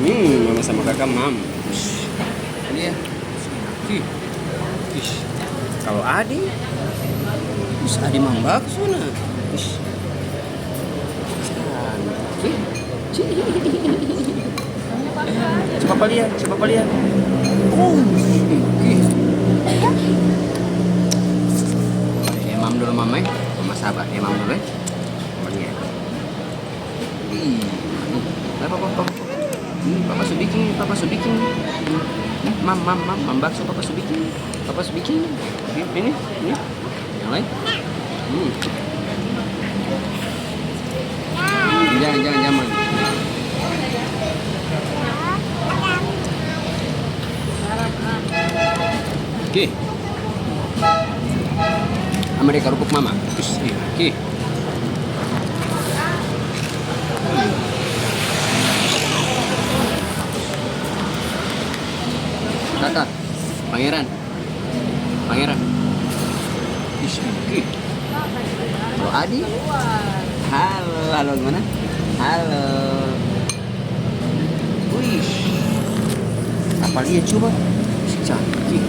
Mama sama kakak mam. Ini ya. Ih. Ih. Kalau Adi, bisa Adi mam bakso nah. Ih. Coba lihat, coba lihat. Oh, mam dulu mama, mama sabar, mam dulu. Mama lihat. Papa subikin, mam bakso papa subikin. Ini, yang lain. Jangan. Oke. Amerika kerupuk mama. Oke. Kakak, Pangeran. Oke. Halo Adi. Halo gimana? Halo. Wih. Apa dia coba? Si cantik.